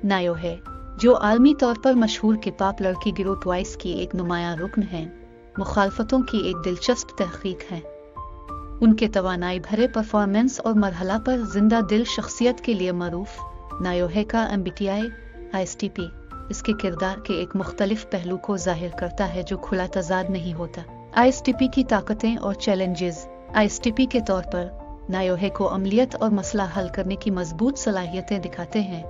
नायो है, जो आलमी तौर पर मशहूर के पॉप लड़की गिरोह ट्वाइस की एक नुमायां रुकन हैं, मुखालफतों की एक दिलचस्प तहकीक है। उनके तवानाई भरे परफॉर्मेंस और मरहला पर जिंदा दिल शख्सियत के लिए मरूफ नायो है का MBTI ISTP इसके किरदार के एक मुख्तलिफ पहलू को जाहिर करता है जो खुला तजाद नहीं होता। ISTP की ताकतें और चैलेंजेस। ISTP के तौर पर नायोहे को अमलियत और मसला हल करने की मजबूत सलाहियतें दिखाते हैं,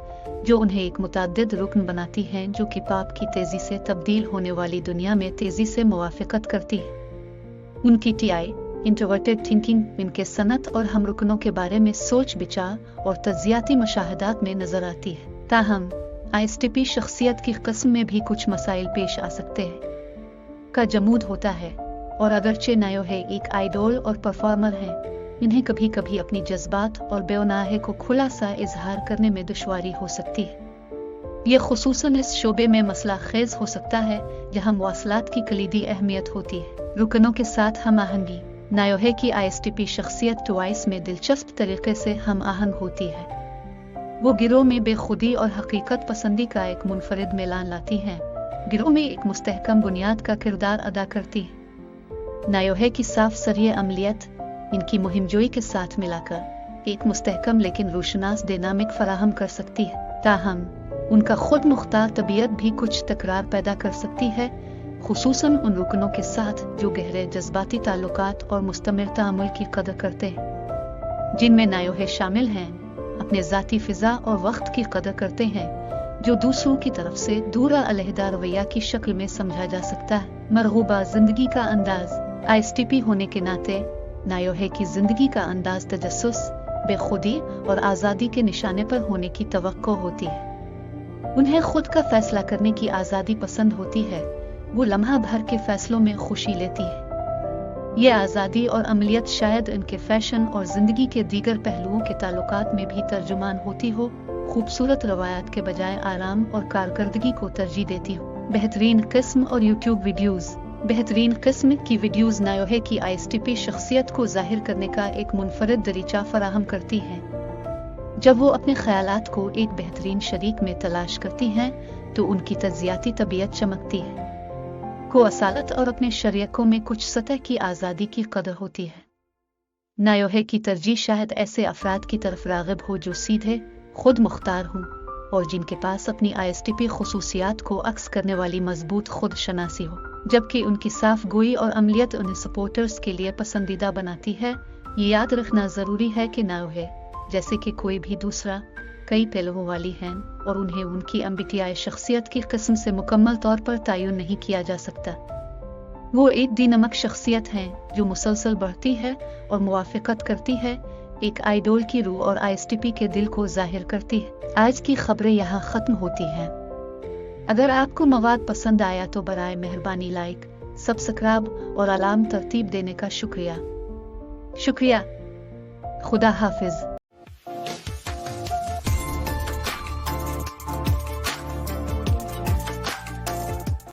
जो उन्हें एक मुतअद्दिद रुकन बनाती हैं जो कि पाप की तेजी से तब्दील होने वाली दुनिया में तेजी से मुवाफ़क़त करती है। उनकी TI इंट्रोवर्टेड थिंकिंग इनके सनत और हम रुकनों के बारे में सोच विचार और तज्जियाती मुशाहदात में नजर आती है। ताहम ISTP शख्सियत की किस्म में भी कुछ मसाइल पेश आ सकते हैं का जमूद होता है, और अगरचे नायोहे एक आइडोल और परफॉर्मर हैं, इन्हें कभी कभी अपनी जज्बात और बेवनाहे को खुला सा इजहार करने में दुश्वारी हो सकती है। ये खुसूसन इस शोबे में मसला खेज हो सकता है जहाँ मवासलात की कलीदी अहमियत होती है। रुकनों के साथ हम आहंगी। नायोहे की ISTP शख्सियत ट्वाइस में दिलचस्प तरीके से हम आहंग होती है। वो गिरोह में बेखुदी और हकीकत पसंदी का एक मुनफरिद मिलान लाती हैं, गिरोह में एक मुस्तहकम बुनियाद का किरदार अदा करती है। नायोहे की साफ सरिय अमलियत इनकी मुहिमजोई के साथ मिलाकर एक मुस्तहकम लेकिन रोशनास डायनामिक फराहम कर सकती है। ताहम उनका खुद मुख्तार तबीयत भी कुछ तकरार पैदा कर सकती है, खुसूसन उन रुकनों के साथ जो गहरे जज्बाती ताल्लुकात और मुस्तमिर तामुल की कदर करते हैं, जिनमें नायोहे शामिल हैं। अपने ज़ाती फ़िज़ा और वक्त की कदर करते हैं, जो दूसरों की तरफ से दूरा अलहदा रवैया की शक्ल में समझा जा सकता है। मरगूबा ज़िंदगी का अंदाज। ISTP होने के नाते नायोहे की ज़िंदगी का अंदाज तजस्सुस, बेखुदी और आज़ादी के निशाने पर होने की तवक्को होती है। उन्हें खुद का फैसला करने की आज़ादी पसंद होती है, वो लम्हा भर के फैसलों में खुशी लेती है। ये आज़ादी और अमलियत शायद इनके फैशन और ज़िंदगी के दीगर पहलुओं के ताल्लुकात में भी तर्जुमान होती हो, खूबसूरत रवायात के बजाय आराम और कारकर्दगी को तरजीह देती हो। बेहतरीन किस्म और YouTube वीडियोज़। बेहतरीन किस्म की वीडियोज़ नायोहे की ISTP शख्सियत को जाहिर करने का एक मुनफरिद दरीचा फराहम करती हैं। जब वो अपने ख्यालात को एक बेहतरीन शरीक में तलाश करती हैं तो उनकी तज्जियाती तबीयत चमकती है, को असालत और अपने शरीकों में कुछ सतह की आज़ादी की कदर होती है। नायोहे की तरजीह शायद ऐसे अफराद की तरफ राग़िब हो जो सीधे खुद मुख्तार हों और जिनके पास अपनी ISTP खुसूसियात को अक्स करने वाली मजबूत खुद शनासी हो, जबकि उनकी साफ गोई और अमलियत उन्हें सपोर्टर्स के लिए पसंदीदा बनाती है। ये याद रखना ज़रूरी है कि नायोहे जैसे कि कोई भी दूसरा कई पहलुओं वाली हैं और उन्हें उनकी MBTI शख्सियत की किस्म से मुकम्मल तौर पर तयन नहीं किया जा सकता। वो एक दिनमक शख्सियत हैं जो मुसलसल बढ़ती है और मुवाफ़क़त करती है, एक आइडोल की रूह और ISTP के दिल को जाहिर करती है। आज की खबरें यहाँ ख़त्म होती हैं। अगर आपको मवाद पसंद आया तो बराए मेहरबानी लाइक, सब्सक्राइब और अलार्म तरतीब देने का शुक्रिया। खुदा हाफिज।